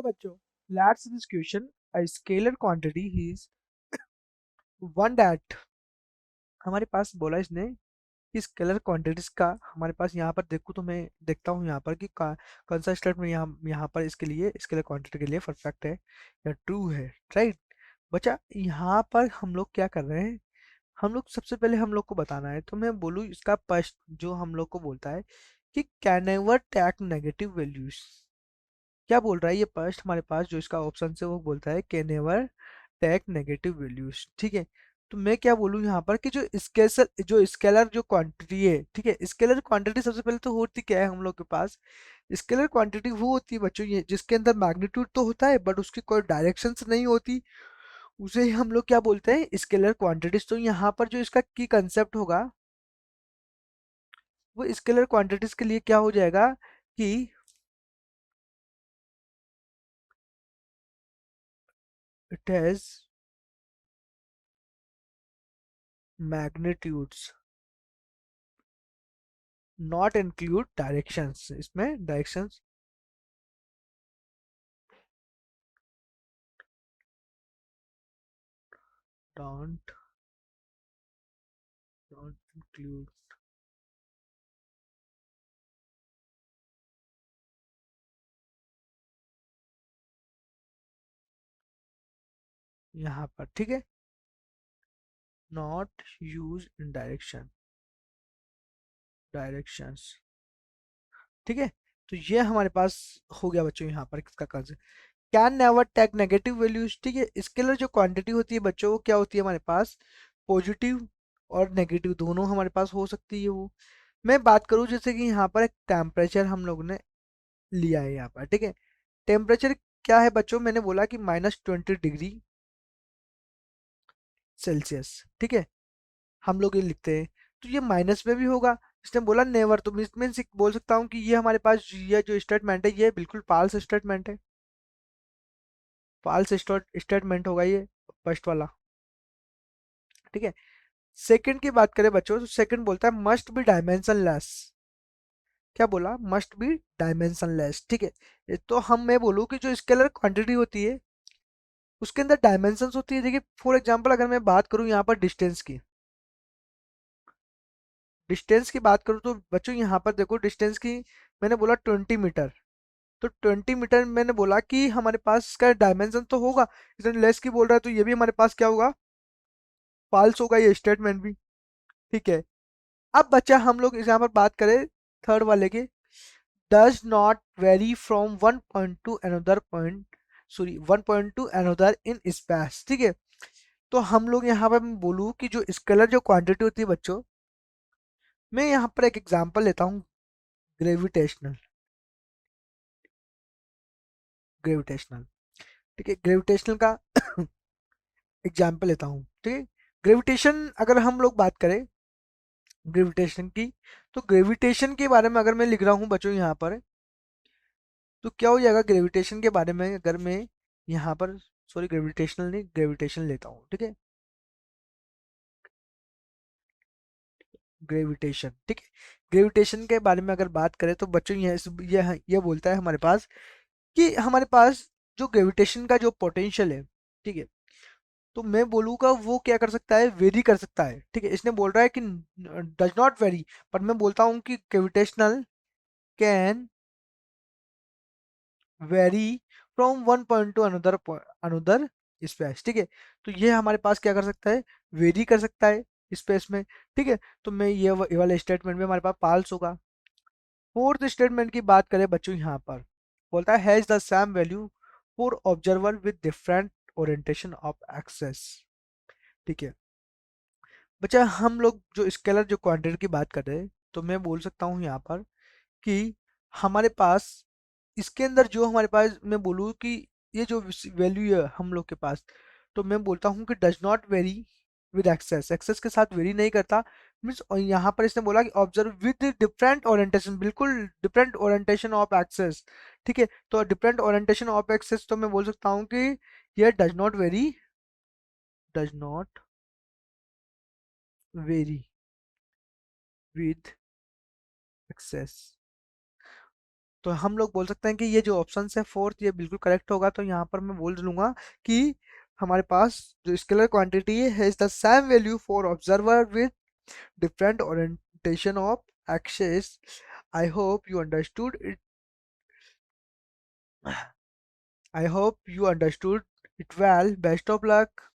बच्चों, let's this question. A scalar quantity is one that हमारे पास बोला इसने कि स्केलर क्वांटिटीज का हमारे पास यहाँ पर देखो तो मैं देखता हूँ यहाँ पर कि कौन सा स्टेटमेंट यहाँ पर इसके लिए स्केलर क्वांटिटी के लिए परफेक्ट है या ट्रू है, राइट। बच्चा यहाँ पर हम लोग क्या कर रहे हैं, हम लोग सबसे पहले हम लोग को बताना है, तो मैं बोलूँ इसका फर्स्ट जो हम लोग को बोलता है कि can never take negative values. क्या बोल रहा है ये फर्स्ट हमारे पास जो इसका ऑप्शन है वो बोलता है can never take negative values, ठीक है। तो मैं क्या बोलूँ यहाँ पर कि जो स्केलर जो क्वांटिटी है, ठीक है, स्केलर क्वांटिटी सबसे पहले तो होती क्या है हम लोग के पास। स्केलर क्वांटिटी वो होती है बच्चों ये जिसके अंदर मैग्नीट्यूड तो होता है बट उसकी कोई डायरेक्शंस नहीं होती, उसे ही हम लोग क्या बोलते हैं, स्केलर क्वांटिटीज। तो यहाँ पर जो इसका की कंसेप्ट होगा वो स्केलर क्वांटिटीज के लिए क्या हो जाएगा कि it has magnitudes not include directions. इसमें डायरेक्शंस डोंट डोंट इंक्लूड। यहाँ पर ठीक है, नॉट यूज इन डायरेक्शंस, ठीक है। तो ये हमारे पास हो गया बच्चों यहाँ पर इसका concept. Can never take negative values, ठीक है। स्केलर जो क्वांटिटी होती है बच्चों वो क्या होती है हमारे पास, पॉजिटिव और नेगेटिव दोनों हमारे पास हो सकती है वो। मैं बात करूँ जैसे कि यहाँ पर एक टेम्परेचर हम लोग ने लिया है यहाँ पर, ठीक है। टेम्परेचर क्या है बच्चों, मैंने बोला कि -20 डिग्री सेल्सियस, ठीक है, हम लोग ये लिखते हैं। तो ये माइनस में भी होगा, इसने बोला नेवर, तो मीन्स बोल सकता हूँ कि ये हमारे पास ये जो स्टेटमेंट है ये बिल्कुल फाल्स स्टेटमेंट है, फाल्स स्टेटमेंट होगा ये फर्स्ट वाला, ठीक है। सेकंड की बात करें बच्चों तो सेकंड बोलता है मस्ट बी डायमेंशनलेस। क्या बोला, मस्ट बी डायमेंशनलेस, ठीक है। तो मैं बोलूँ कि जो स्केलर क्वांटिटी होती है उसके अंदर डायमेंशंस होती है। देखिए फॉर एग्जांपल अगर मैं बात करूँ यहाँ पर डिस्टेंस की बात करूँ तो बच्चों यहाँ पर देखो डिस्टेंस की मैंने बोला 20 मीटर। तो 20 मीटर मैंने बोला कि हमारे पास इसका डायमेंशन तो होगा, इसने लेस की बोल रहा है तो ये भी हमारे पास क्या होगा, फाल्स होगा ये स्टेटमेंट भी, ठीक है। अब बच्चा हम लोग यहाँ पर बात करें थर्ड वाले की, does not very from one point two another point, sorry one point two another in space, ठीक है। तो हम लोग यहाँ पर मैं बोलूँ कि जो स्केलर जो क्वांटिटी होती है बच्चों, मैं यहाँ पर एक एग्जांपल लेता हूँ, ग्रेविटेशनल ग्रेविटेशनल ठीक है, ग्रेविटेशनल का एग्जाम्पल लेता हूँ, ठीक है। ग्रेविटेशन अगर हम लोग बात करें ग्रेविटेशन की, तो ग्रेविटेशन के बारे में अगर मैं लिख रहा हूँ बच्चों यहाँ पर, तो क्या हो जाएगा ग्रेविटेशन के बारे में अगर मैं यहाँ पर, सॉरी ग्रेविटेशनल नहीं ग्रेविटेशन लेता हूँ, ठीक है, ग्रेविटेशन, ठीक है। ग्रेविटेशन के बारे में अगर बात करें तो बच्चों ये बोलता है हमारे पास कि हमारे पास जो ग्रेविटेशन का जो पोटेंशियल है, ठीक है, तो मैं बोलूँगा वो क्या कर सकता है, वेरी कर सकता है, ठीक है। इसने बोल रहा है कि डज नॉट वेरी, पर मैं बोलता हूँ कि gravitational can very from one point two another space, ठीक है। तो ये हमारे पास क्या कर सकता है, वेरी कर सकता है स्पेस में, ठीक है। तो मैं ये वाले स्टेटमेंट में हमारे पास पाल्स होगा। फोर्थ स्टेटमेंट की बात करें बच्चों यहाँ पर, बोलता है has the same value for observer with different orientation of axes, ठीक है। बच्चा हम लोग जो स्केलर जो क्वांटिटी की बात कर रहे हैं, तो मैं बोल सकता हूँ यहाँ पर कि हमारे पास इसके अंदर जो हमारे पास मैं बोलूँ कि ये जो वैल्यू है हम लोग के पास, तो मैं बोलता हूँ कि does not vary with axes, axes के साथ वेरी नहीं करता। मीन्स यहाँ पर इसने बोला कि ऑब्जर्व विद डिफरेंट ओरिएंटेशन, बिल्कुल डिफरेंट ओरिएंटेशन ऑफ एक्सेस, ठीक है। तो डिफरेंट ओरिएंटेशन ऑफ एक्सेस तो मैं बोल सकता हूँ कि यह does not vary with axes, तो हम लोग बोल सकते हैं कि ये जो ऑप्शन है फोर्थ, ये बिल्कुल करेक्ट होगा। तो यहाँ पर मैं बोल लूंगा कि हमारे पास जो स्केलर क्वांटिटी है is the same value for observer with different orientation of axes. I hope you understood it. I hope you understood it well. Best of luck.